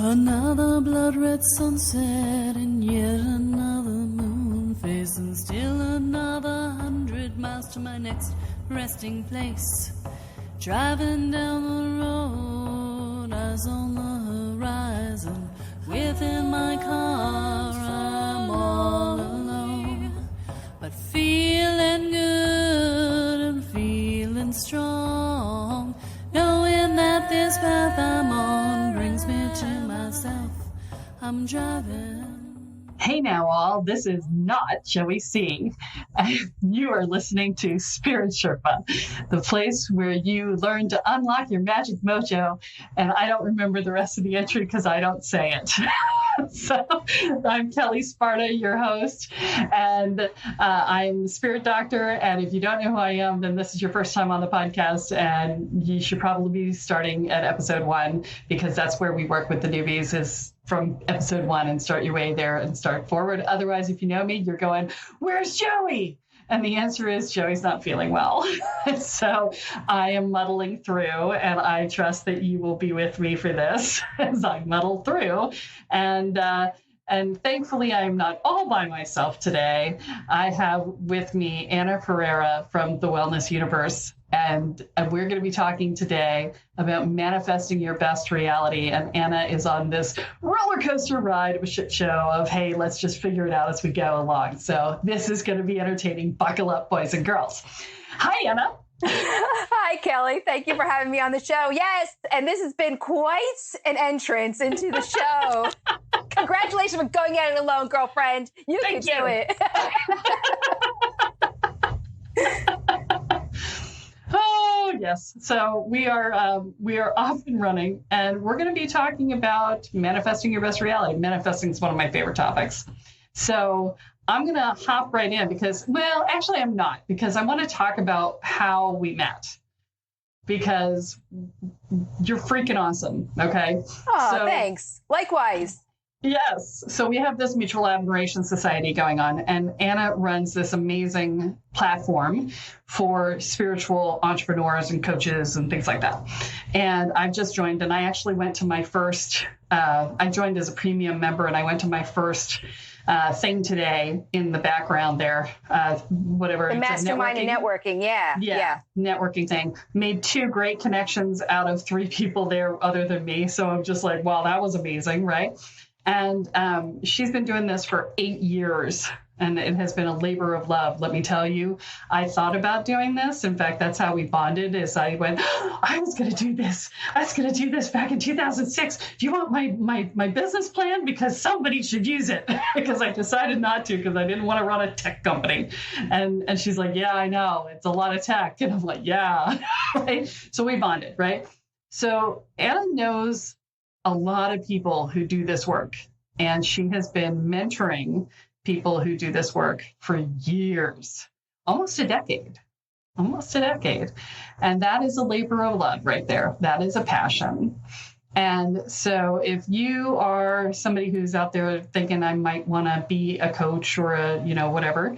Another blood-red sunset and yet another moon face, and still another 100 miles to my next resting place. Driving down the road, eyes on the horizon. Within my car, I'm all alone, but feeling good and feeling strong, knowing that this path I'm on brings me to myself. I'm driving. Hey now all, this is not Joey C. You are listening to Spirit Sherpa, the place where you learn to unlock your magic mojo. And I don't remember the rest of the entry because I don't say it. So I'm Kelle Sparta, your host, and I'm the spirit doctor. And if you don't know who I am, then this is your first time on the podcast, and you should probably be starting at episode 1 because that's where we work with the newbies, is from episode 1 and start your way there and start forward. Otherwise, if you know me, you're going, where's Joey? And the answer is Joey's not feeling well. So I am muddling through, and I trust that you will be with me for this as I muddle through. And thankfully, I'm not all by myself today. I have with me Anna Pereira from the Wellness Universe. And we're going to be talking today about manifesting your best reality. And Anna is on this roller coaster ride of a shit show of, hey, let's just figure it out as we go along. So this is going to be entertaining. Buckle up, boys and girls. Hi, Anna. Hi, Kelle. Thank you for having me on the show. Yes, and this has been quite an entrance into the show. Congratulations for going at it alone, girlfriend. You can do it. Oh, yes. So we are off and running, and we're going to be talking about manifesting your best reality. Manifesting is one of my favorite topics. So I'm going to hop right in because, well, actually I'm not, because I want to talk about how we met, because you're freaking awesome. Okay. Oh, so, thanks. Likewise. Yes. So we have this mutual admiration society going on, and Anna runs this amazing platform for spiritual entrepreneurs and coaches and things like that. And I've just joined, and I actually went to my first, I joined as a premium member, and I went to my first thing today in the background there, whatever. The mastermind and networking. Yeah. Networking thing. Made 2 great connections out of 3 people there other than me. So I'm just like, wow, that was amazing. Right. And she's been doing this for 8 years, and it has been a labor of love. Let me tell you, I thought about doing this. In fact, that's how we bonded, is I went, I was going to do this. I was going to do this back in 2006. Do you want my business plan? Because somebody should use it. Because I decided not to, because I didn't want to run a tech company. And she's like, yeah, I know. It's a lot of tech. And I'm like, yeah. Right? So we bonded, right? So Anna knows a lot of people who do this work, and she has been mentoring people who do this work for years, almost a decade. And that is a labor of love right there. That is a passion. And so if you are somebody who's out there thinking I might want to be a coach or a, whatever,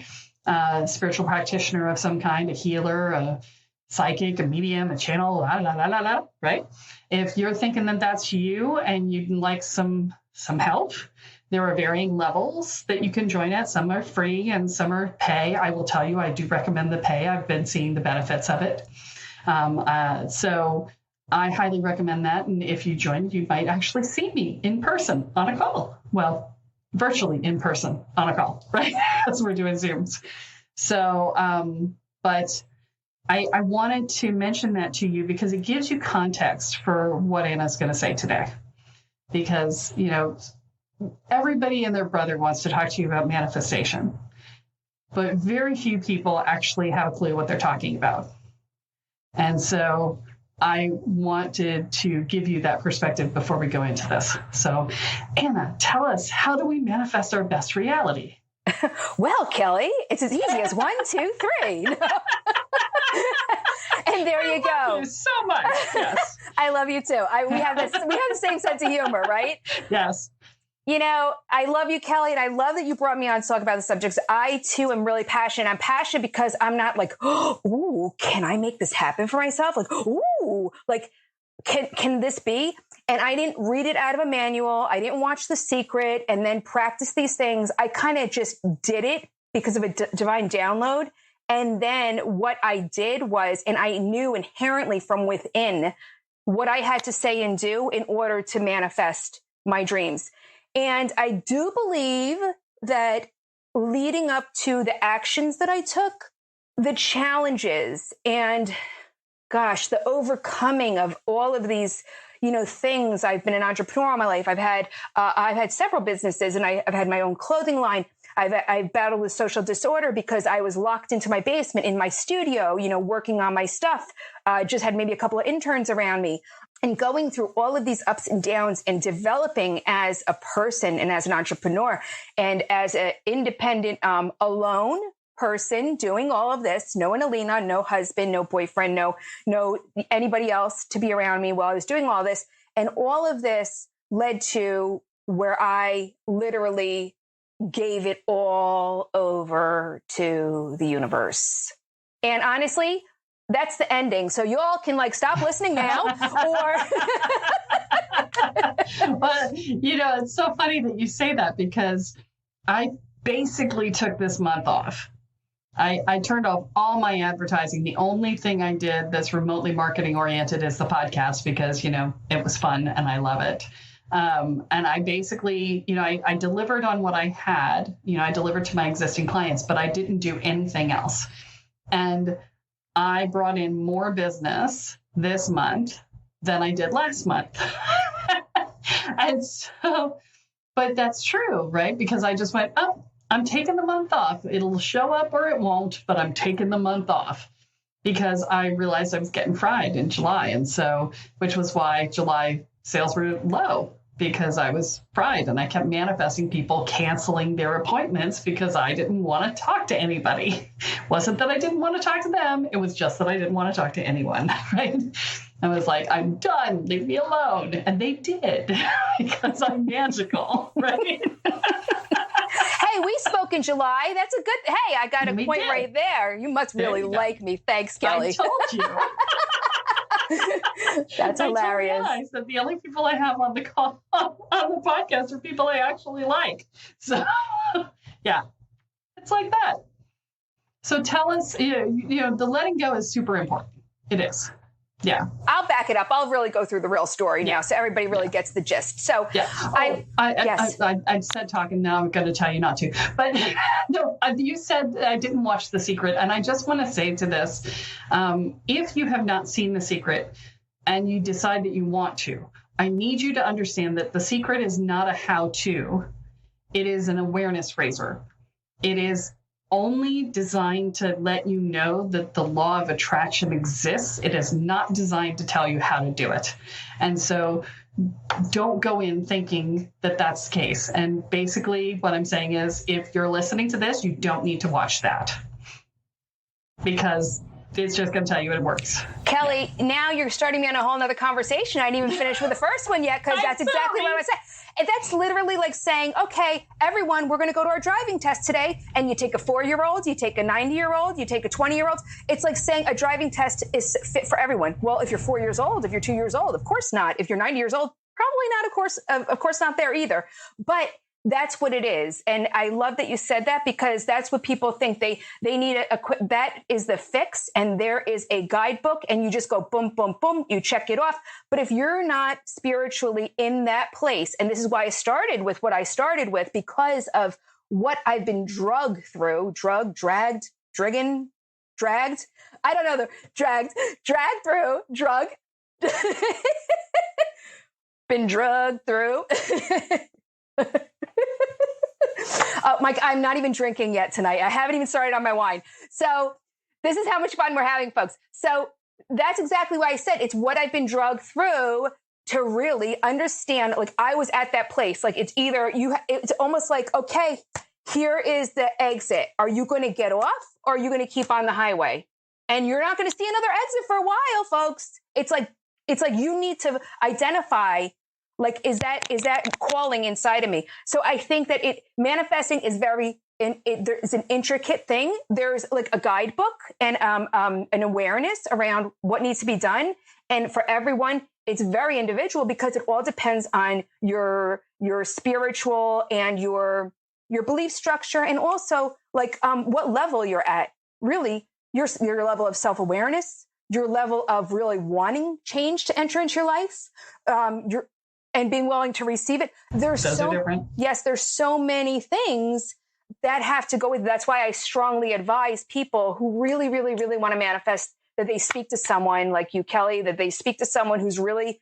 spiritual practitioner of some kind, a healer, a psychic, a medium, a channel, right? If you're thinking that that's you and you'd like some help, there are varying levels that you can join at. Some are free and some are pay. I will tell you, I do recommend the pay. I've been seeing the benefits of it. So I highly recommend that. And if you join, you might actually see me in person on a call. Well, virtually in person on a call, right? That's we're doing Zooms. So, but I wanted to mention that to you because it gives you context for what Anna's going to say today. Because, everybody and their brother wants to talk to you about manifestation, but very few people actually have a clue what they're talking about. And so I wanted to give you that perspective before we go into this. So, Anna, tell us, how do we manifest our best reality? Well, Kelle, it's as easy as 1, 2, 3. And there you go. I love you so much. Yes. I love you too. We have the same sense of humor, right? Yes. I love you, Kelle, and I love that you brought me on to talk about the subjects. I too am really passionate. I'm passionate because I'm not like, ooh, can I make this happen for myself? Like, ooh, like can this be? And I didn't read it out of a manual. I didn't watch The Secret and then practice these things. I kind of just did it because of a divine download. And then what I did was, and I knew inherently from within what I had to say and do in order to manifest my dreams. And I do believe that leading up to the actions that I took, the challenges and gosh, the overcoming of all of these, things. I've been an entrepreneur all my life. I've had several businesses, and I've had my own clothing line. I've battled with social disorder because I was locked into my basement in my studio, working on my stuff. Just had maybe a couple of interns around me, and going through all of these ups and downs and developing as a person and as an entrepreneur and as an independent, alone person doing all of this, no Alina, no husband, no boyfriend, no anybody else to be around me while I was doing all this. And all of this led to where I literally gave it all over to the universe. And honestly, that's the ending. So you all can stop listening now or Well, it's so funny that you say that because I basically took this month off. I turned off all my advertising. The only thing I did that's remotely marketing oriented is the podcast because, it was fun and I love it. And I basically, I delivered on what I had, I delivered to my existing clients, but I didn't do anything else. And I brought in more business this month than I did last month. And so, but that's true, right? Because I just went, oh, I'm taking the month off. It'll show up or it won't, but I'm taking the month off because I realized I was getting fried in July. And so, which was why July sales were low because I was fried and I kept manifesting people canceling their appointments because I didn't want to talk to anybody. Wasn't that I didn't want to talk to them. It was just that I didn't want to talk to anyone, right? I was like, I'm done. Leave me alone. And they did because I'm magical, right? Hey, we spoke in July. That's a good, hey, I got a point right there. You must really like me. Thanks, Kelly. I told you. That's hilarious. I said the only people I have on the call on the podcast are people I actually like. So, yeah, it's like that. So tell us, the letting go is super important. It is. Yeah. I'll back it up. I'll really go through the real story now so everybody really gets the gist. So I said talking, now I'm going to tell you not to. But no, you said I didn't watch The Secret. And I just want to say to this, if you have not seen The Secret and you decide that you want to, I need you to understand that The Secret is not a how-to. It is an awareness raiser. It is only designed to let you know that the law of attraction exists. It is not designed to tell you how to do it. And so don't go in thinking that that's the case. And basically what I'm saying is if you're listening to this, you don't need to watch that because it's just going to tell you it works. Kelly, now you're starting me on a whole nother conversation. I didn't even finish with the first one yet because that's exactly what I was saying. And that's literally like saying, okay, everyone, we're going to go to our driving test today. And you take a 4-year-old, you take a 90-year-old, you take a 20-year-old. It's like saying a driving test is fit for everyone. Well, if you're 4 years old, if you're 2 years old, of course not. If you're 90 years old, probably not, of course not there either. But that's what it is. And I love that you said that because that's what people think they need that is the fix. And there is a guidebook and you just go boom, boom, boom, you check it off. But if you're not spiritually in that place, and this is why I started with what I started with because of what I've been dragged through, dragged, I don't know, dragged through, been drugged through. Mike, I'm not even drinking yet tonight. I haven't even started on my wine. So this is how much fun we're having, folks. So that's exactly why I said it's what I've been drugged through to really understand. Like I was at that place. Like it's either it's almost like, okay, here is the exit. Are you going to get off or are you going to keep on the highway? And you're not going to see another exit for a while, folks. It's like you need to identify. Like, is that calling inside of me? So I think that manifesting is there's an intricate thing. There's like a guidebook and an awareness around what needs to be done. And for everyone, it's very individual because it all depends on your spiritual and your belief structure, and also like what level you're at. Really, your level of self-awareness, your level of really wanting change to enter into your life, and being willing to receive it. Those are different. Yes, there's so many things that have to go with it. That's why I strongly advise people who really, really, really want to manifest that they speak to someone like you, Kelle, that they speak to someone who's really,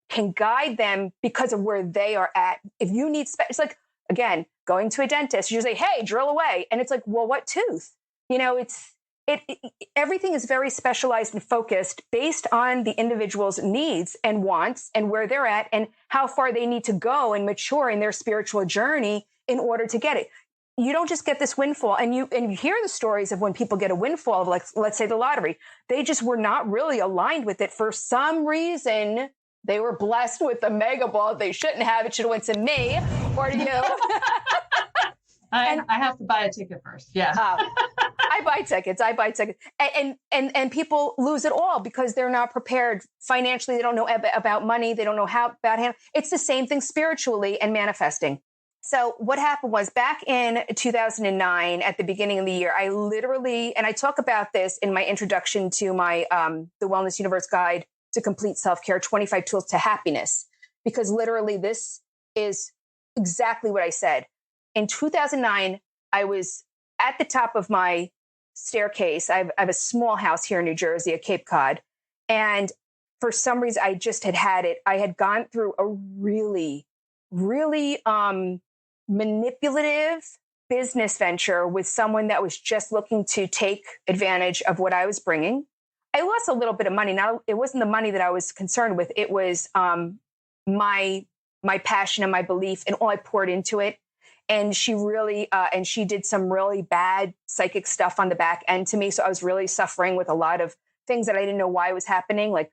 can guide them because of where they are at. If you need, it's like, again, going to a dentist, you say, hey, drill away. And it's like, well, what tooth? Everything is very specialized and focused based on the individual's needs and wants and where they're at and how far they need to go and mature in their spiritual journey in order to get it. You don't just get this windfall, and you hear the stories of when people get a windfall of, like, let's say the lottery. They just were not really aligned with it for some reason. They were blessed with the mega ball. They shouldn't have. It should have went to me, or I have to buy a ticket first. Yeah. I buy tickets. And people lose it all because they're not prepared financially. They don't know about money. They don't know how about handle. It's the same thing spiritually and manifesting. So what happened was back in 2009, at the beginning of the year, I literally, and I talk about this in my introduction to my the Wellness Universe Guide to Complete Self-Care, 25 Tools to Happiness, because literally this is exactly what I said. In 2009, I was at the top of my staircase. I have a small house here in New Jersey, at Cape Cod. And for some reason, I just had it. I had gone through a really, really manipulative business venture with someone that was just looking to take advantage of what I was bringing. I lost a little bit of money. It wasn't the money that I was concerned with. It was my passion and my belief and all I poured into it. And she really, and she did some really bad psychic stuff on the back end to me. So I was really suffering with a lot of things that I didn't know why was happening, like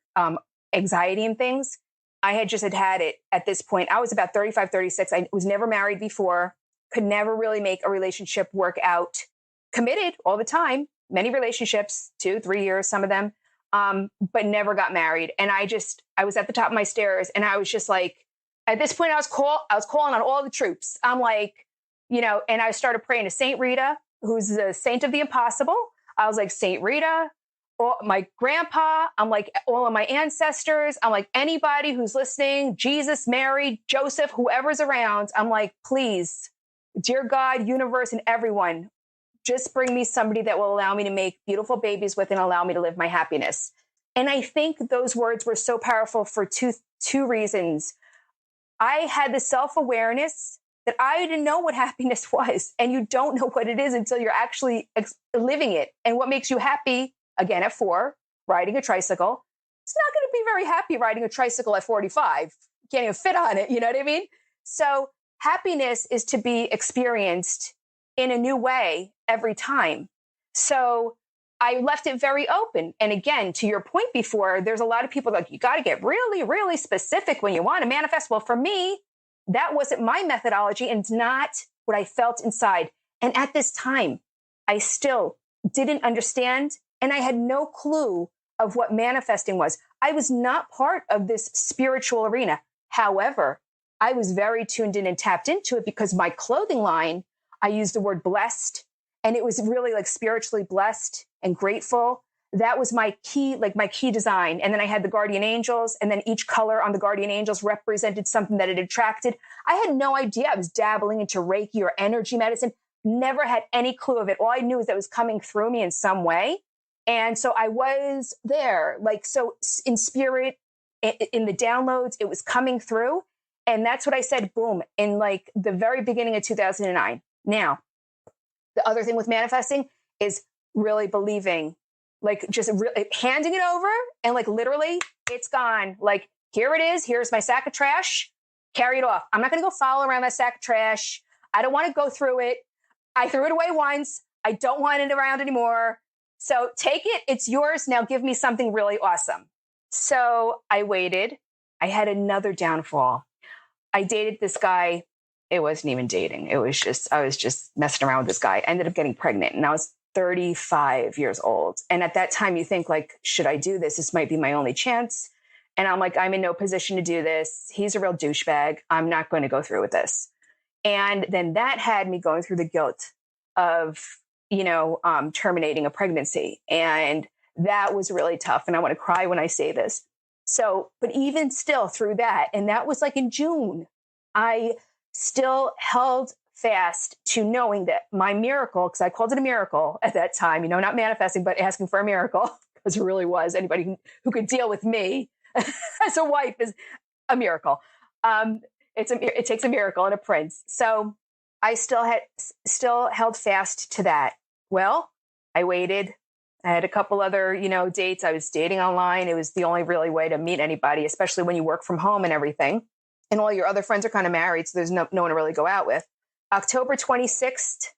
anxiety and things. I had just had it at this point. I was about 35, 36. I was never married before, could never really make a relationship work out, committed all the time, many relationships, 2-3 years, some of them, but never got married. And I was at the top of my stairs, and I was just like, at this point I was calling on all the troops. I'm like, and I started praying to Saint Rita, who's the saint of the impossible. I was like, Saint Rita, my grandpa, I'm like, all of my ancestors, I'm like, anybody who's listening, Jesus, Mary, Joseph, whoever's around, I'm like, please, dear God, universe, and everyone, just bring me somebody that will allow me to make beautiful babies with and allow me to live my happiness. And I think those words were so powerful for two reasons. I had the self-awareness that I didn't know what happiness was. And you don't know what it is until you're actually living it. And what makes you happy, again, at 4, riding a tricycle. It's not going to be very happy riding a tricycle at 45. You can't even fit on it. You know what I mean? So happiness is to be experienced in a new way every time. So I left it very open. And again, to your point before, there's a lot of people like, you got to get really, really specific when you want to manifest. Well, for me, that wasn't my methodology, and it's not what I felt inside. And at this time, I still didn't understand, and I had no clue of what manifesting was. I was not part of this spiritual arena. However, I was very tuned in and tapped into it because my clothing line, I used the word blessed, and it was really like spiritually blessed and grateful. That was my key design. And then I had the guardian angels, and then each color on the guardian angels represented something that it attracted. I had no idea. I was dabbling into Reiki or energy medicine, never had any clue of it. All I knew is that it was coming through me in some way. And so I was there, so in spirit, in the downloads, it was coming through. And that's what I said, boom, in the very beginning of 2009. Now, the other thing with manifesting is really believing, just handing it over and literally it's gone. Here it is. Here's my sack of trash. Carry it off. I'm not going to go follow around that sack of trash. I don't want to go through it. I threw it away once. I don't want it around anymore. So take it. It's yours. Now give me something really awesome. So I waited. I had another downfall. I dated this guy. It wasn't even dating. I was just messing around with this guy. I ended up getting pregnant, and I was 35 years old. And at that time you think should I do this? This might be my only chance. And I'm like, I'm in no position to do this. He's a real douchebag. I'm not going to go through with this. And then that had me going through the guilt of, terminating a pregnancy. And that was really tough. And I want to cry when I say this. So, but even still through that, and that was like in June, I still held fast to knowing that my miracle, because I called it a miracle at that time, not manifesting, but asking for a miracle, because it really was. Anybody who could deal with me as a wife is a miracle. It takes a miracle and a prince. So I still held fast to that. Well, I waited. I had a couple other, dates. I was dating online. It was the only really way to meet anybody, especially when you work from home and everything. And all your other friends are kind of married, so there's no one to really go out with. October 26th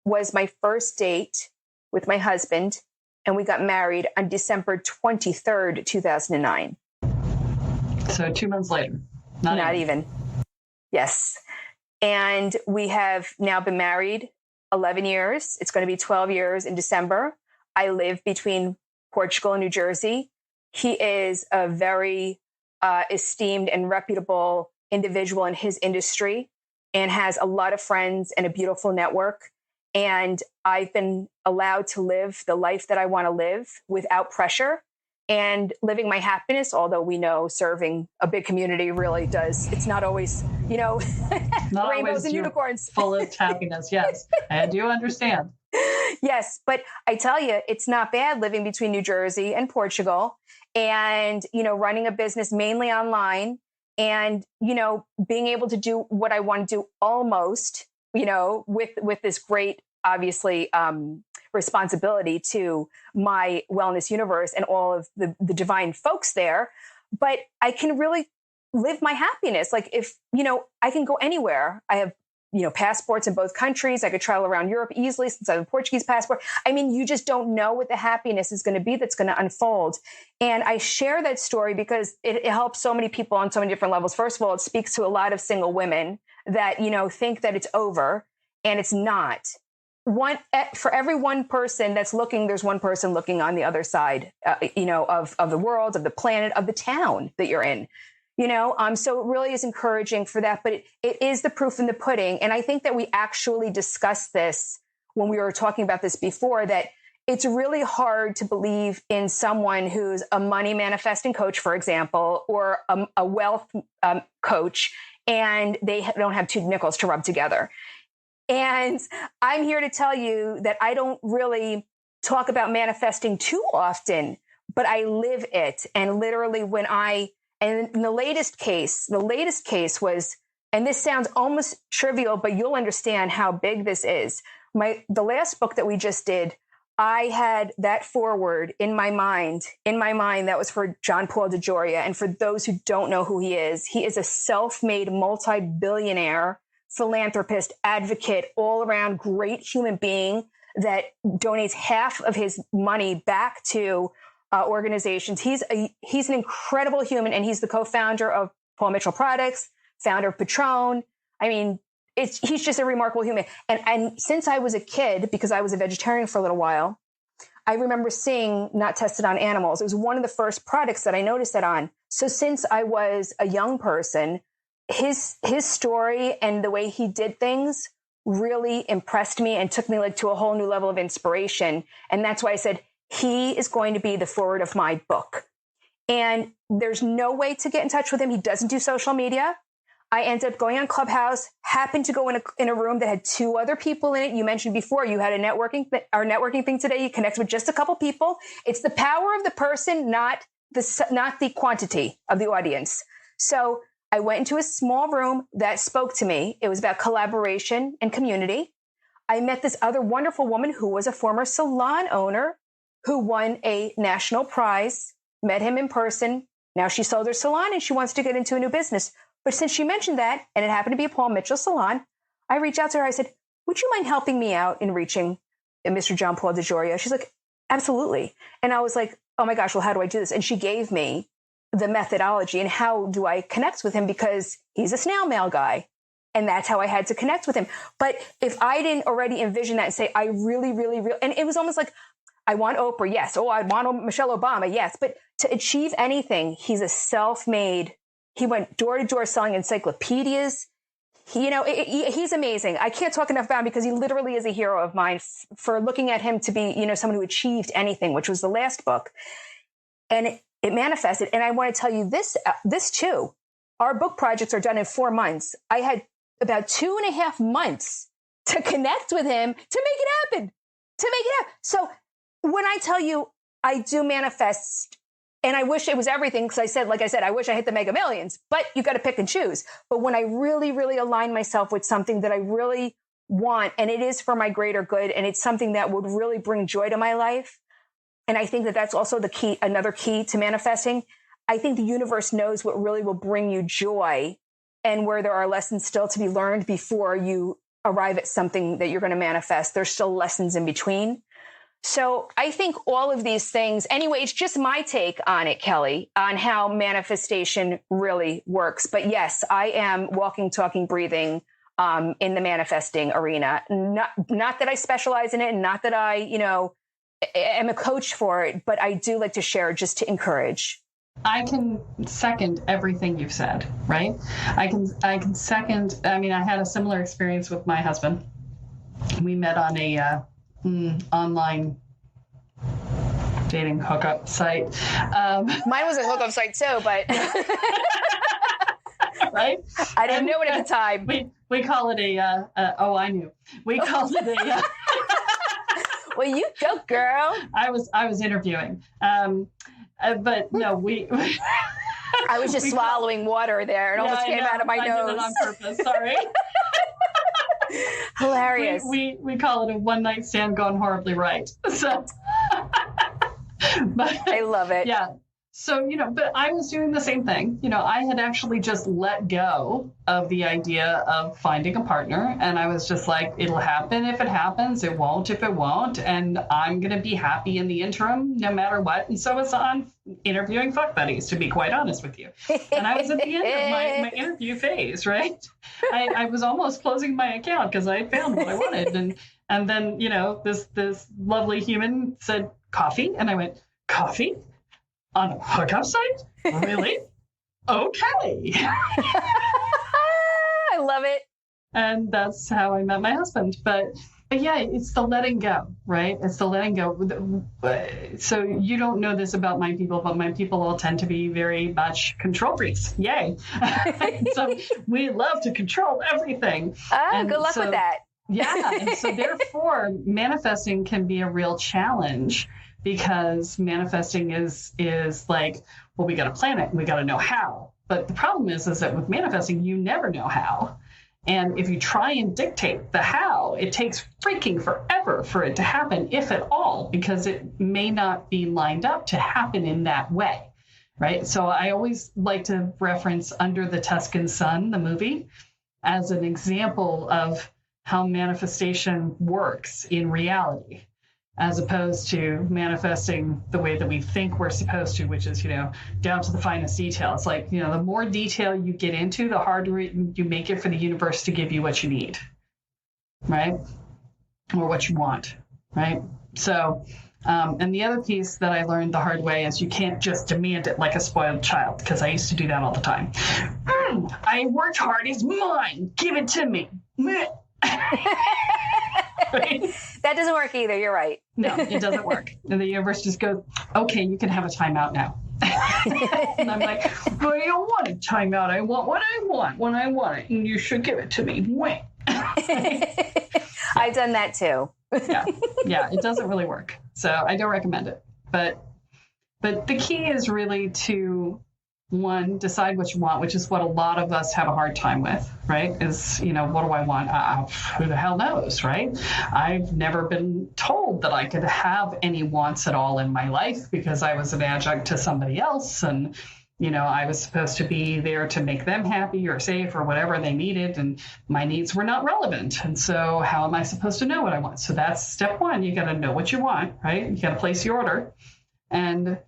was my first date with my husband, and we got married on December 23rd, 2009. So 2 months later. Not even. Yes. And we have now been married 11 years. It's going to be 12 years in December. I live between Portugal and New Jersey. He is a very esteemed and reputable individual in his industry and has a lot of friends and a beautiful network. And I've been allowed to live the life that I want to live without pressure and living my happiness, although we know serving a big community really does. It's not always, not rainbows and unicorns. Full of happiness. Yes, I do understand. Yes, but I tell you, it's not bad living between New Jersey and Portugal and, running a business mainly online and, being able to do what I want to do almost, with this great, obviously, responsibility to my wellness universe and all of the divine folks there. But I can really live my happiness. Like if, I can go anywhere. I have, passports in both countries. I could travel around Europe easily since I have a Portuguese passport. I mean, you just don't know what the happiness is going to be that's going to unfold. And I share that story because it helps so many people on so many different levels. First of all, it speaks to a lot of single women that, think that it's over, and it's not. For every one person that's looking, there's one person looking on the other side, of the world, of the planet, of the town that you're in. So it really is encouraging for that, but it is the proof in the pudding. And I think that we actually discussed this when we were talking about this before, that it's really hard to believe in someone who's a money manifesting coach, for example, or a wealth coach, and they don't have two nickels to rub together. And I'm here to tell you that I don't really talk about manifesting too often, but I live it. And literally and in the latest case was, and this sounds almost trivial, but you'll understand how big this is. The last book that we just did, I had that foreword in my mind that was for John Paul DeJoria. And for those who don't know who he is a self-made multi-billionaire philanthropist, advocate, all around great human being that donates half of his money back to organizations. He's an incredible human, and he's the co-founder of Paul Mitchell Products, founder of Patron. I mean, he's just a remarkable human. And since I was a kid, because I was a vegetarian for a little while, I remember seeing Not Tested on Animals. It was one of the first products that I noticed that on. So since I was a young person, his story and the way he did things really impressed me and took me to a whole new level of inspiration. And that's why I said, he is going to be the forward of my book. And there's no way to get in touch with him. He doesn't do social media. I ended up going on Clubhouse, happened to go in a room that had two other people in it. You mentioned before you had our networking thing today. You connect with just a couple people. It's the power of the person, not the quantity of the audience. So I went into a small room that spoke to me. It was about collaboration and community. I met this other wonderful woman who was a former salon owner who won a national prize, met him in person. Now she sold her salon and she wants to get into a new business. But since she mentioned that, and it happened to be a Paul Mitchell salon, I reached out to her. I said, would you mind helping me out in reaching Mr. John Paul DeJoria? She's like, absolutely. And I was like, oh my gosh, well, how do I do this? And she gave me the methodology and how do I connect with him, because he's a snail mail guy. And that's how I had to connect with him. But if I didn't already envision that and say, I really, really, really, and it was almost like, I want Oprah. Yes. Oh, I want Michelle Obama. Yes. But to achieve anything, he's a self-made, he went door to door selling encyclopedias. He's amazing. I can't talk enough about him because he literally is a hero of mine for looking at him to be, someone who achieved anything, which was the last book. And it manifested. And I want to tell you this too. Our book projects are done in 4 months. I had about 2.5 months to connect with him to make it happen. So when I tell you I do manifest, and I wish it was everything, because like I said, I wish I hit the Mega Millions, but you got to pick and choose. But when I really, really align myself with something that I really want, and it is for my greater good, and it's something that would really bring joy to my life. And I think that that's also another key to manifesting. I think the universe knows what really will bring you joy and where there are lessons still to be learned before you arrive at something that you're going to manifest. There's still lessons in between. So I think all of these things, anyway, it's just my take on it, Kelle, on how manifestation really works. But yes, I am walking, talking, breathing in the manifesting arena. Not that I specialize in it, and not that I, am a coach for it, but I do like to share just to encourage. I can second everything you've said, right? I can second. I mean, I had a similar experience with my husband. We met on a online dating hookup site. Mine was a hookup site too, but right? I didn't know it at the time. We call it I knew. We called it a. Well, you go, girl. I was interviewing. But no, I was just swallowing water there. It almost came out of my nose. I did it on purpose. Sorry. Hilarious. We call it a one night stand gone horribly right. So, but I love it. Yeah. So, but I was doing the same thing. I had actually just let go of the idea of finding a partner. And I was just like, it'll happen if it happens. It won't if it won't. And I'm going to be happy in the interim, no matter what. And so I was on interviewing fuck buddies, to be quite honest with you. And I was at the end of my interview phase, right? I was almost closing my account because I had found what I wanted. And then, this lovely human said, coffee. And I went, coffee? On a hookup site? Really? Okay. I love it. And that's how I met my husband. But yeah, it's the letting go, right? It's the letting go. So you don't know this about my people, but my people all tend to be very much control freaks. Yay. So we love to control everything. Good luck with that. Yeah. And so therefore, manifesting can be a real challenge. Because manifesting is like, well, we got to plan it and we got to know how. But the problem is that with manifesting, you never know how. And if you try and dictate the how, it takes freaking forever for it to happen, if at all, because it may not be lined up to happen in that way, right? So I always like to reference Under the Tuscan Sun, the movie, as an example of how manifestation works in reality, as opposed to manifesting the way that we think we're supposed to, which is, down to the finest detail. It's like, the more detail you get into, the harder you make it for the universe to give you what you need, right? Or what you want, right? So, and the other piece that I learned the hard way is you can't just demand it like a spoiled child, because I used to do that all the time. I worked hard, it's mine, give it to me. Right? That doesn't work either. You're right. No, it doesn't work. And the universe just goes, okay, you can have a timeout now. And I'm like, but I don't want a timeout. I want what I want when I want it. And you should give it to me. Wait. I've done that too. Yeah, it doesn't really work. So I don't recommend it. But the key is really to, one, decide what you want, which is what a lot of us have a hard time with, right? Is, what do I want? Who the hell knows, right? I've never been told that I could have any wants at all in my life because I was an adjunct to somebody else. And, I was supposed to be there to make them happy or safe or whatever they needed. And my needs were not relevant. And so how am I supposed to know what I want? So that's step one. You got to know what you want, right? You got to place your order. And,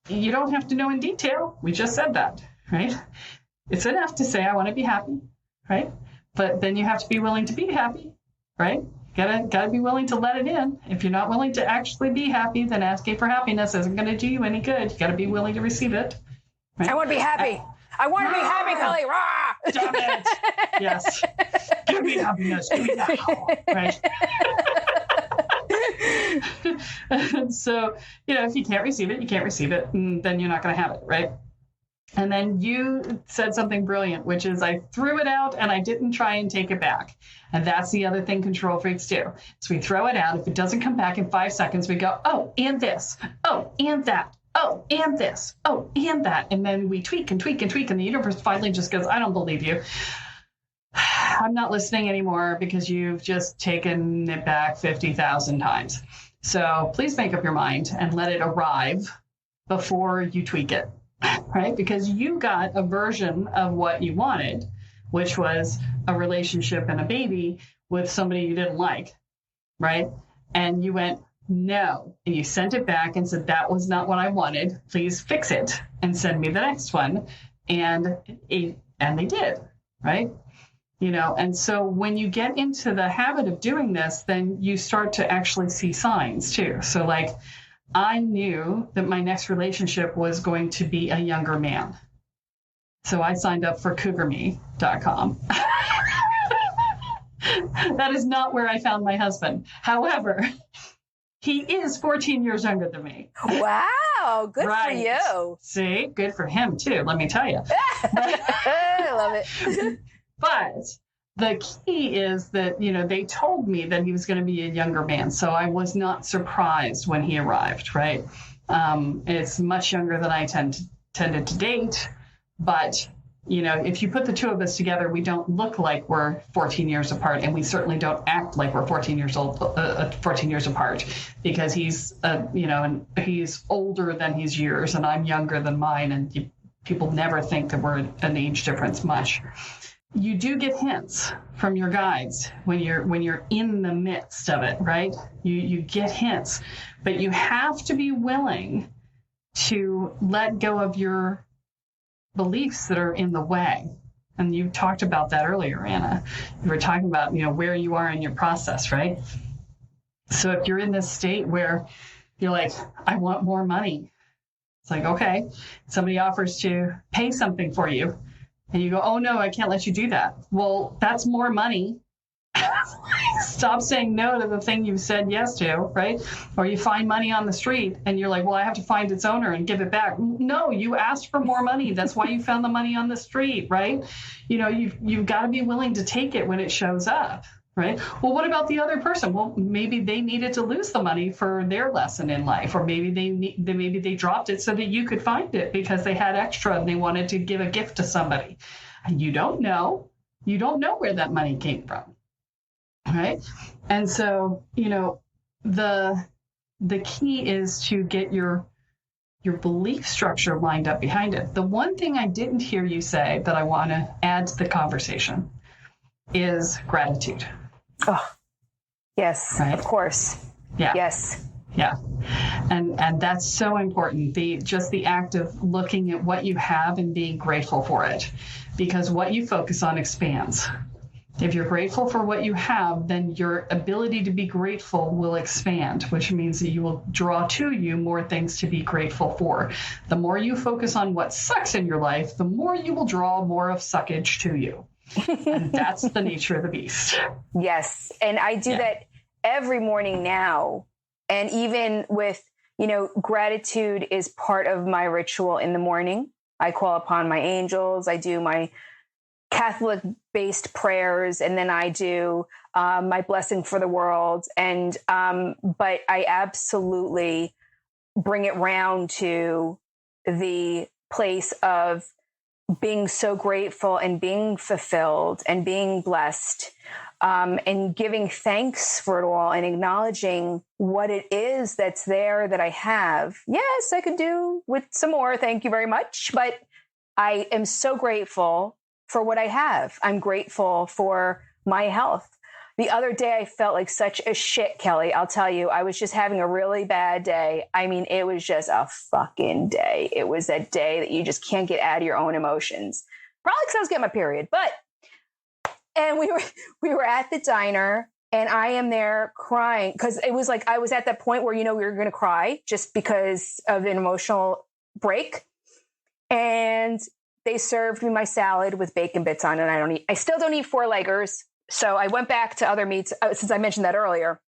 you don't have to know in detail. We just said that, right? It's enough to say, I want to be happy, right? But then you have to be willing to be happy, right? Gotta be willing to let it in. If you're not willing to actually be happy, then asking for happiness isn't going to do you any good. You got to be willing to receive it. Right? I want to be happy. I want to be happy, Kelle. Rah! Stop it. Yes. Give me happiness. Give me now. Right. And so, if you can't receive it, you can't receive it, and then you're not going to have it, right? And then you said something brilliant, which is I threw it out and I didn't try and take it back. And that's the other thing control freaks do. So we throw it out. If it doesn't come back in 5 seconds, we go, oh, and this. Oh, and that. Oh, and this. Oh, and that. And then we tweak and tweak and tweak. And the universe finally just goes, I don't believe you. I'm not listening anymore because you've just taken it back 50,000 times. So please make up your mind and let it arrive before you tweak it, right? Because you got a version of what you wanted, which was a relationship and a baby with somebody you didn't like, right? And you went, no. And you sent it back and said, that was not what I wanted. Please fix it and send me the next one. And they did, right? And so when you get into the habit of doing this, then you start to actually see signs too. So like, I knew that my next relationship was going to be a younger man. So I signed up for cougarme.com. That is not where I found my husband. However, he is 14 years younger than me. Wow, good for you. See, good for him too, let me tell you. I love it. But the key is that, they told me that he was going to be a younger man. So I was not surprised when he arrived, right? It's much younger than I tended to date. But, if you put the two of us together, we don't look like we're 14 years apart. And we certainly don't act like we're 14 years apart, because he's, and he's older than his years and I'm younger than mine. And people never think that we're an age difference much. You do get hints from your guides when you're in the midst of it, right? You get hints, but you have to be willing to let go of your beliefs that are in the way. And you talked about that earlier, Anna. You were talking about, where you are in your process, right? So if you're in this state where you're like, I want more money. It's like, okay, somebody offers to pay something for you. And you go, oh, no, I can't let you do that. Well, that's more money. Stop saying no to the thing you said yes to, right? Or you find money on the street and you're like, well, I have to find its owner and give it back. No, you asked for more money. That's why you found the money on the street, right? You've got to be willing to take it when it shows up, right? Well, what about the other person? Well, maybe they needed to lose the money for their lesson in life, or maybe they dropped it so that you could find it because they had extra and they wanted to give a gift to somebody. And you don't know where that money came from, right? And so, the key is to get your belief structure lined up behind it. The one thing I didn't hear you say that I want to add to the conversation is gratitude. Oh, yes, right? Of course. Yeah. Yes. Yeah. And that's so important. The act of looking at what you have and being grateful for it, because what you focus on expands. If you're grateful for what you have, then your ability to be grateful will expand, which means that you will draw to you more things to be grateful for. The more you focus on what sucks in your life, the more you will draw more of suckage to you. And that's the nature of the beast. Yes. And I do that every morning now. And even with, gratitude is part of my ritual in the morning. I call upon my angels. I do my Catholic-based prayers, and then I do my blessing for the world. And but I absolutely bring it round to the place of being so grateful and being fulfilled and being blessed, and giving thanks for it all and acknowledging what it is that's there that I have. Yes, I could do with some more. Thank you very much. But I am so grateful for what I have. I'm grateful for my health. The other day, I felt like such a shit, Kelle. I'll tell you, I was just having a really bad day. I mean, it was just a fucking day. It was that day that you just can't get out of your own emotions. Probably because I was getting my period. And we were at the diner, And I am there crying because it was like I was at that point where, we were going to cry just because of an emotional break. And they served me my salad with bacon bits on it. And I still don't eat four-leggers. So I went back to other meats since I mentioned that earlier.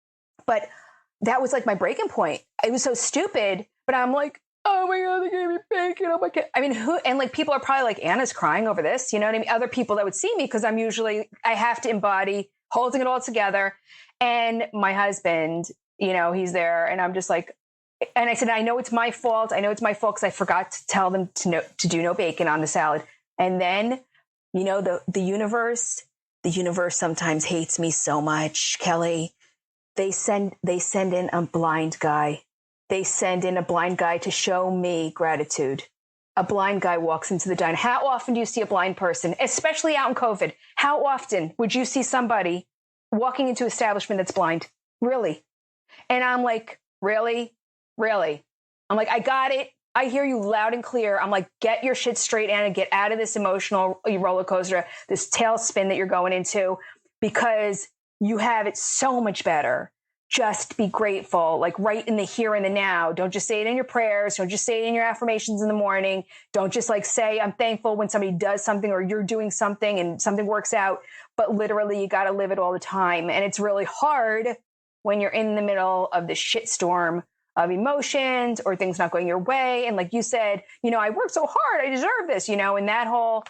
But that was like my breaking point. It was so stupid, but I'm like, oh my God, they gave me bacon. Oh my God. I mean, and like people are probably like, Anna's crying over this. You know what I mean? Other people that would see me because I have to embody holding it all together. And my husband, he's there and I'm just like, and I said, I know it's my fault. I know it's my fault because I forgot to tell them to do no bacon on the salad. And then, the universe sometimes hates me so much, Kelly. They send in a blind guy. They send in a blind guy to show me gratitude. A blind guy walks into the diner. How often do you see a blind person, especially out in COVID? How often would you see somebody walking into an establishment that's blind? Really? And I'm like, really? Really? I'm like, I got it. I hear you loud and clear. I'm like, get your shit straight, Anna. Get out of this emotional roller coaster, this tailspin that you're going into, because you have it so much better. Just be grateful, like right in the here and the now. Don't just say it in your prayers. Don't just say it in your affirmations in the morning. Don't just like say, I'm thankful when somebody does something or you're doing something and something works out. But literally, you got to live it all the time. And it's really hard when you're in the middle of the shitstorm of emotions or things not going your way. And like you said, I worked so hard. I deserve this, and that whole,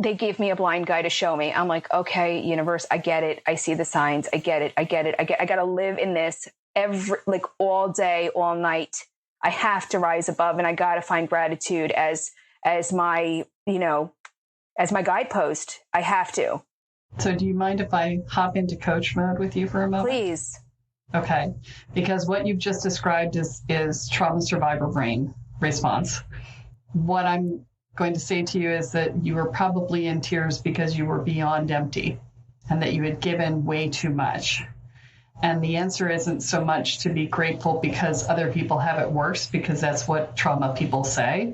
they gave me a blind guy to show me. I'm like, okay, universe, I get it. I see the signs. I get it. I got to live in this all day, all night. I have to rise above and I got to find gratitude as my, as my guidepost. I have to. So do you mind if I hop into coach mode with you for a moment? Please. Okay. Because what you've just described is trauma survivor brain response. What I'm going to say to you is that you were probably in tears because you were beyond empty and that you had given way too much. And the answer isn't so much to be grateful because other people have it worse, because that's what trauma people say,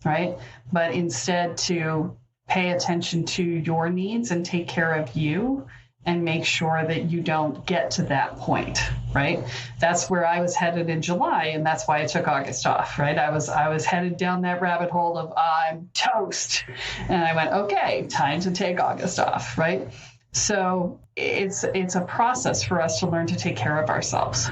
right? But instead to pay attention to your needs and take care of you and make sure that you don't get to that point, right? That's where I was headed in July, and that's why I took August off, right? I was headed down that rabbit hole of I'm toast. And I went, okay, time to take August off, right? So it's a process for us to learn to take care of ourselves.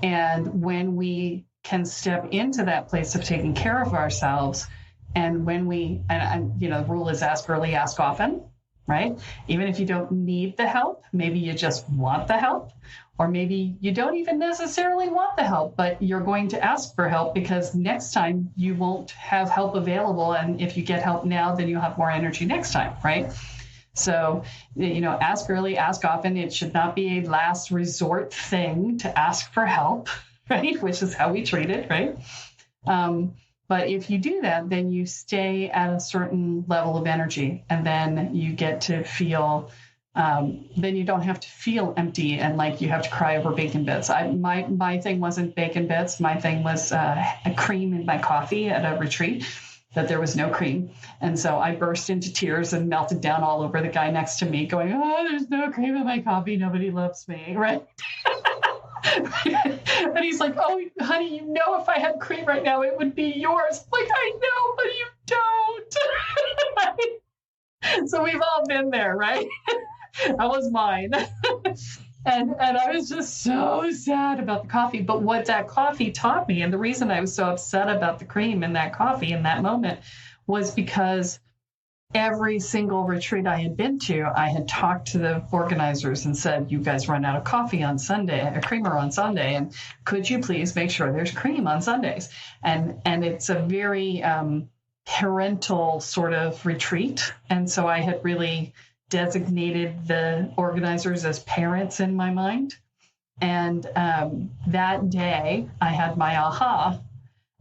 And when we can step into that place of taking care of ourselves, and when the rule is ask early, ask often, right? Even if you don't need the help, maybe you just want the help, or maybe you don't even necessarily want the help, but you're going to ask for help because next time you won't have help available. And if you get help now, then you'll have more energy next time, right? So, ask early, ask often. It should not be a last resort thing to ask for help, right? Which is how we treat it, right? But if you do that, then you stay at a certain level of energy, and then you get to feel, then you don't have to feel empty and like you have to cry over bacon bits. My thing wasn't bacon bits. My thing was a cream in my coffee at a retreat, that there was no cream. And so I burst into tears and melted down all over the guy next to me going, oh, there's no cream in my coffee. Nobody loves me, right? And he's like, oh, honey, if I had cream right now, it would be yours. Like, I know, but you don't. So we've all been there, right? That was mine. And I was just so sad about the coffee. But what that coffee taught me, and the reason I was so upset about the cream in that coffee in that moment, was because every single retreat I had been to, I had talked to the organizers and said, you guys run out of coffee on Sunday, a creamer on Sunday, and could you please make sure there's cream on Sundays? And it's a very parental sort of retreat. And so I had really designated the organizers as parents in my mind. And that day I had my aha,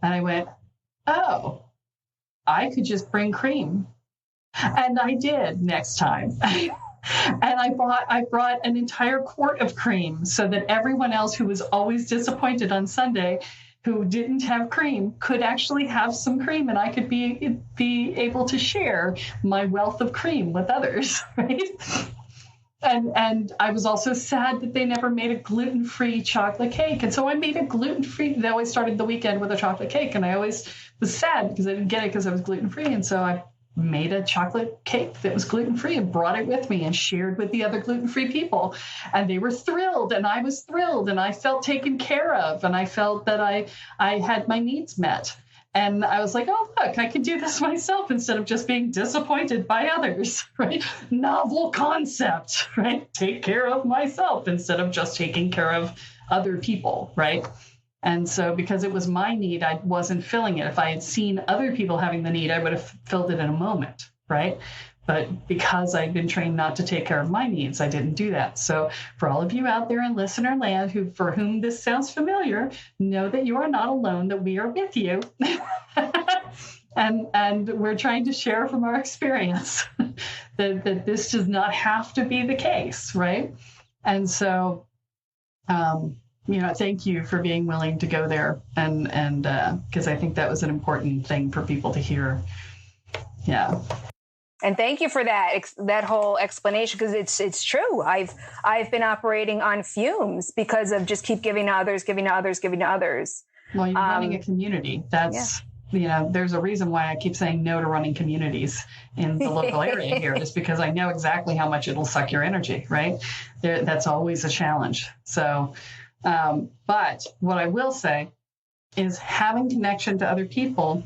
and I went, oh, I could just bring cream. And I did next time. And I brought an entire quart of cream so that everyone else who was always disappointed on Sunday, who didn't have cream, could actually have some cream, and I could be able to share my wealth of cream with others, right? And I was also sad that they never made a gluten-free chocolate cake. And so I made a gluten-free, they always started the weekend with a chocolate cake. And I always was sad because I didn't get it because I was gluten-free. And so I made a chocolate cake that was gluten-free and brought it with me and shared with the other gluten-free people. And they were thrilled and I was thrilled and I felt taken care of. And I felt that I had my needs met. And I was like, oh, look, I can do this myself instead of just being disappointed by others, right? Novel concept, right? Take care of myself instead of just taking care of other people, right? And so because it was my need, I wasn't filling it. If I had seen other people having the need, I would have filled it in a moment, right? But because I'd been trained not to take care of my needs, I didn't do that. So for all of you out there in listener land for whom this sounds familiar, know that you are not alone, that we are with you. and we're trying to share from our experience that this does not have to be the case, right? And so, thank you for being willing to go there. And because I think that was an important thing for people to hear. Yeah. And thank you for that whole explanation, because it's true. I've been operating on fumes because of just keep giving to others. Well, you're running a community. That's there's a reason why I keep saying no to running communities in the local area here, just because I know exactly how much it'll suck your energy. Right? That's always a challenge. So, but what I will say is having connection to other people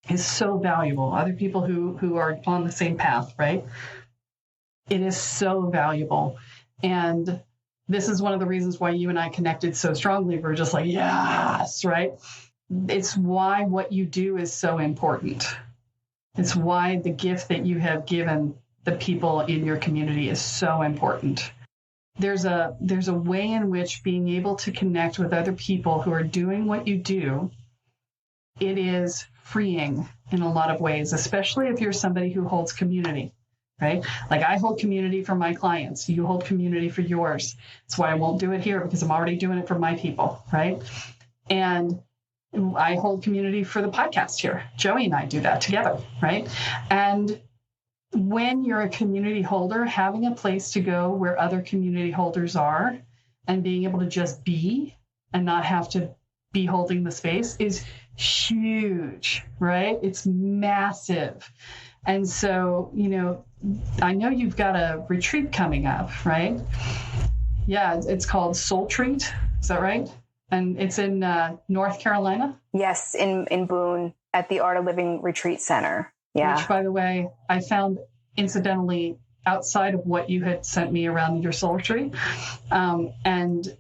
is so valuable. Other people who are on the same path, right? It is so valuable. And this is one of the reasons why you and I connected so strongly. We're just like, yes, right? It's why what you do is so important. It's why the gift that you have given the people in your community is so important. There's a way in which being able to connect with other people who are doing what you do, it is freeing in a lot of ways, especially if you're somebody who holds community, right? Like I hold community for my clients. You hold community for yours. That's why I won't do it here, because I'm already doing it for my people, right? And I hold community for the podcast here. Joey and I do that together, right? And when you're a community holder, having a place to go where other community holders are and being able to just be and not have to be holding the space is huge, right? It's massive. And so, I know you've got a retreat coming up, right? Yeah, it's called Soul Treat. Is that right? And it's in North Carolina? Yes, in Boone at the Art of Living Retreat Center. Yeah. Which, by the way, I found incidentally outside of what you had sent me around your Soul Tree. And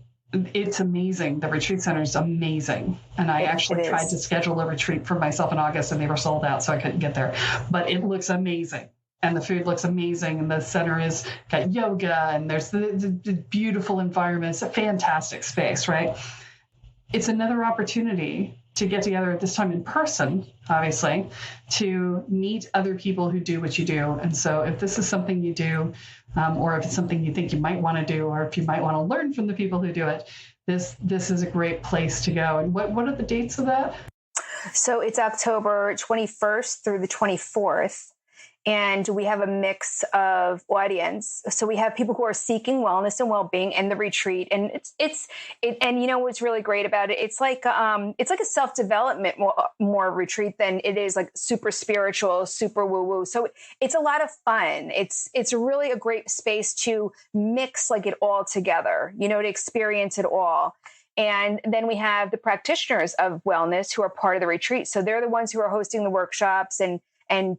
it's amazing. The retreat center is amazing. And I actually tried to schedule a retreat for myself in August and they were sold out, so I couldn't get there. But it looks amazing. And the food looks amazing. And the center is got yoga and there's the beautiful environment. It's a fantastic space, right? It's another opportunity to get together at this time in person, obviously, to meet other people who do what you do. And so if this is something you do, or if it's something you think you might want to do, or if you might want to learn from the people who do it, this is a great place to go. And what are the dates of that? So it's October 21st through the 24th. And we have a mix of audience. So we have people who are seeking wellness and well-being in the retreat. And and what's really great about it, it's like a self-development more retreat than it is like super spiritual, super woo-woo. So it's a lot of fun. It's really a great space to mix like it all together, to experience it all. And then we have the practitioners of wellness who are part of the retreat. So they're the ones who are hosting the workshops and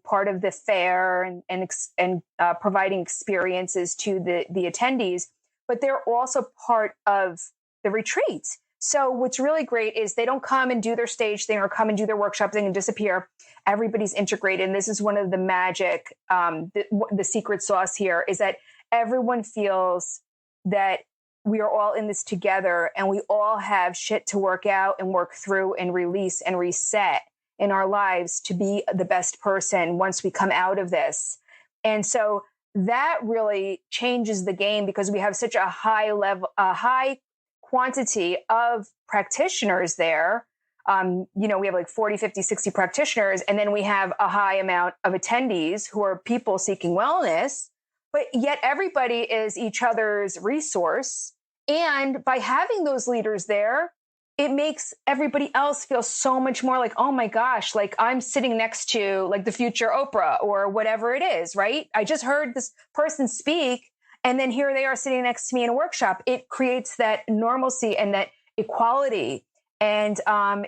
part of the fair and providing experiences to the attendees, but they're also part of the retreat. So what's really great is they don't come and do their stage thing or come and do their workshop thing and disappear. Everybody's integrated. And this is one of the magic, the secret sauce here is that everyone feels that we are all in this together and we all have shit to work out and work through and release and reset in our lives to be the best person once we come out of this. And so that really changes the game because we have such a high quantity of practitioners there. We have like 40, 50, 60 practitioners. And then we have a high amount of attendees who are people seeking wellness. but yet everybody is each other's resource. And by having those leaders there, it makes everybody else feel so much more like, oh my gosh, like I'm sitting next to like the future Oprah or whatever it is, right? I just heard this person speak, and then here they are sitting next to me in a workshop. It creates that normalcy and that equality. And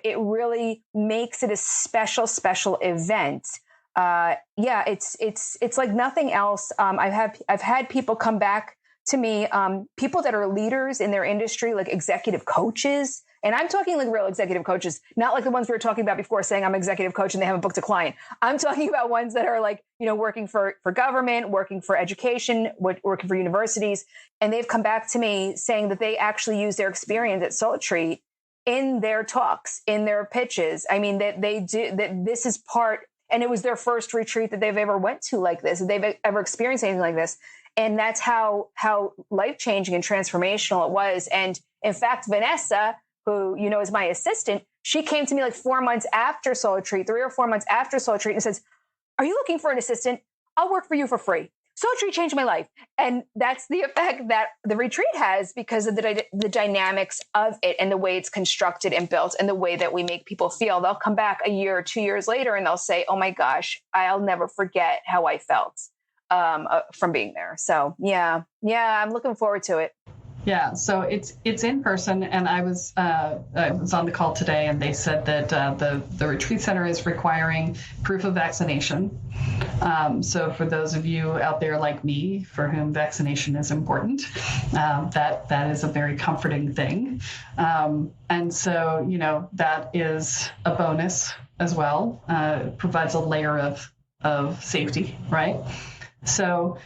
it really makes it a special, special event. It's like nothing else. I've had people come back to me, people that are leaders in their industry, like executive coaches. And I'm talking like real executive coaches, not like the ones we were talking about before saying I'm an executive coach and they haven't booked a client. I'm talking about ones that are like, working for government, working for education, working for universities. And they've come back to me saying that they actually use their experience at Soul Retreat in their talks, in their pitches. I mean, that they do, that this is part, and it was their first retreat that they've ever went to like this, that they've ever experienced anything like this. And that's how life-changing and transformational it was. And in fact, Vanessa, who, is my assistant, she came to me like 4 months after Soul Retreat, 3 or 4 months after Soul Retreat, and says, are you looking for an assistant? I'll work for you for free. Soul Retreat changed my life. And that's the effect that the retreat has because of the dynamics of it and the way it's constructed and built and the way that we make people feel. They'll come back a year or 2 years later and they'll say, oh my gosh, I'll never forget how I felt from being there. So yeah, I'm looking forward to it. Yeah, so it's in person, and I was on the call today, and they said that the retreat center is requiring proof of vaccination. So for those of you out there like me, for whom vaccination is important, that is a very comforting thing, and so that is a bonus as well. It provides a layer of safety, right? So.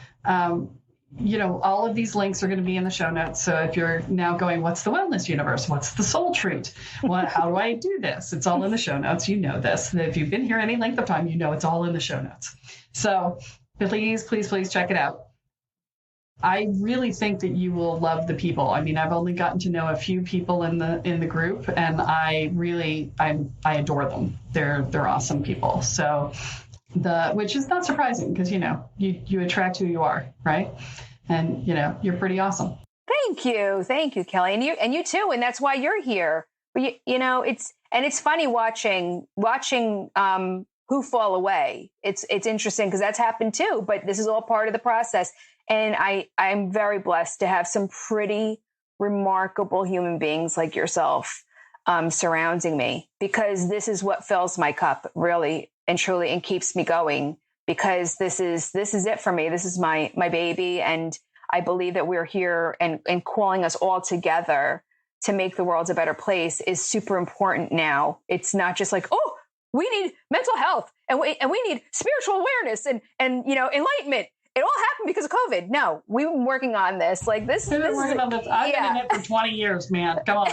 All of these links are going to be in the show notes. So if you're now going, what's the wellness universe? What's the soul treat? How do I do this? It's all in the show notes. You know this. If you've been here any length of time, it's all in the show notes. So please check it out. I really think that you will love the people. I mean, I've only gotten to know a few people in the group, and I adore them. They're awesome people. So which is not surprising because, you attract who you are, right? And, you're pretty awesome. Thank you, Kelle. And you too. And that's why you're here. But it's funny watching who fall away. It's interesting because that's happened too, but this is all part of the process. And I'm very blessed to have some pretty remarkable human beings like yourself surrounding me, because this is what fills my cup really and truly and keeps me going, because this is it for me. This is my baby. And I believe that we're here and calling us all together to make the world a better place is super important now. It's not just like, oh, we need mental health and we need spiritual awareness and enlightenment. It all happened because of COVID. No, we've been working on this. Like this. We've been working on this. I've been in it for 20 years, man. Come on.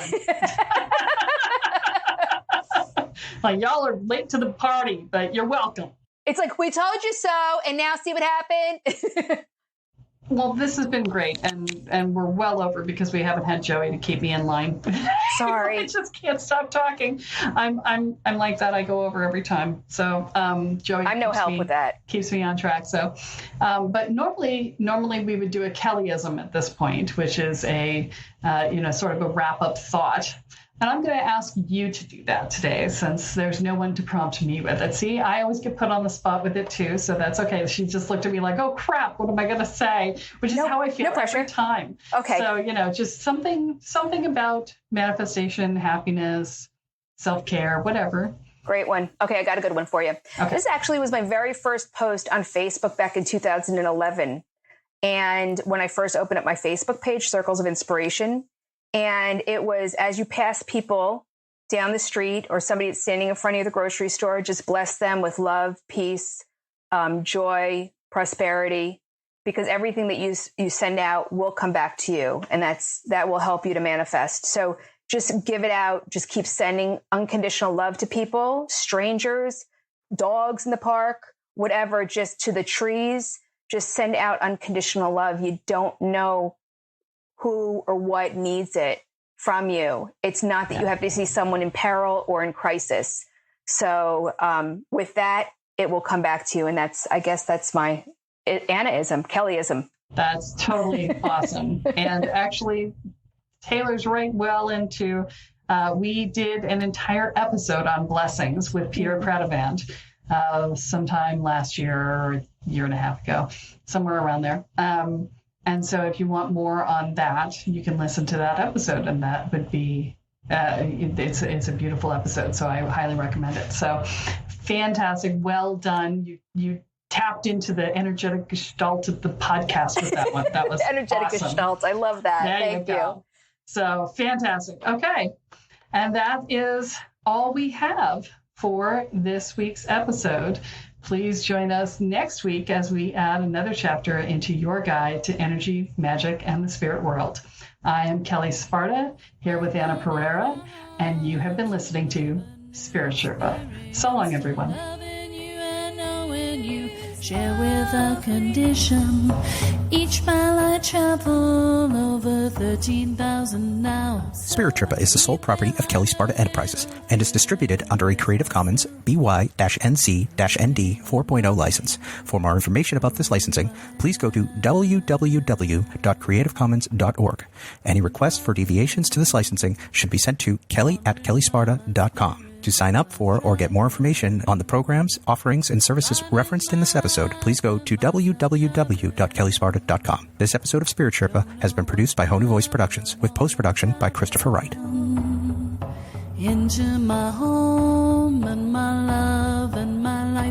Like, y'all are late to the party, but you're welcome. It's like, we told you so, and now see what happened. Well, this has been great, and we're well over because we haven't had Joey to keep me in line. Sorry. I just can't stop talking. I'm like that. I go over every time. So Joey, I'm no help with that. Keeps me on track. So, but normally we would do a Kelleism at this point, which is a sort of a wrap up thought. And I'm going to ask you to do that today, since there's no one to prompt me with it. See, I always get put on the spot with it too, so that's okay. She just looked at me like, "Oh crap, what am I going to say?" Which is how I feel every time. Okay. So just something about manifestation, happiness, self-care, whatever. Great one. Okay, I got a good one for you. Okay. This actually was my very first post on Facebook back in 2011, and when I first opened up my Facebook page, Circles of Inspiration. And it was, as you pass people down the street or somebody that's standing in front of you at the grocery store, just bless them with love, peace, joy, prosperity, because everything that you send out will come back to you. And that will help you to manifest. So just give it out. Just keep sending unconditional love to people, strangers, dogs in the park, whatever, just to the trees. Just send out unconditional love. You don't know who or what needs it from you. It's not that you have to see someone in peril or in crisis. So with that, it will come back to you. And I guess that's my Annaism, Kelleism. That's totally awesome. And actually, Taylor's right well into, we did an entire episode on blessings with Peter Cradavant sometime last year or a year and a half ago, somewhere around there. And so if you want more on that, you can listen to that episode, and that would be, it's a beautiful episode. So I highly recommend it. So fantastic. Well done. You tapped into the energetic gestalt of the podcast with that one. That was energetic awesome. Gestalt. I love that. There Thank you. So fantastic. Okay. And that is all we have for this week's episode. Please join us next week as we add another chapter into your guide to energy, magic, and the spirit world. I am Kelle Sparta, here with Anna Pereira, and you have been listening to Spirit Sherpa. So long, everyone. Loving you and knowing you, share without condition. Each mile I travel over 13,000 now. Spirit Sherpa is the sole property of Kelle Sparta Enterprises and is distributed under a Creative Commons BY-NC-ND 4.0 license. For more information about this licensing, please go to www.creativecommons.org. Any requests for deviations to this licensing should be sent to kelly@kellesparta.com. To sign up for or get more information on the programs, offerings, and services referenced in this episode, please go to www.kellesparta.com. This episode of Spirit Sherpa has been produced by Honu Voice Productions, with post-production by Christopher Wright. Into my home and my love and my life.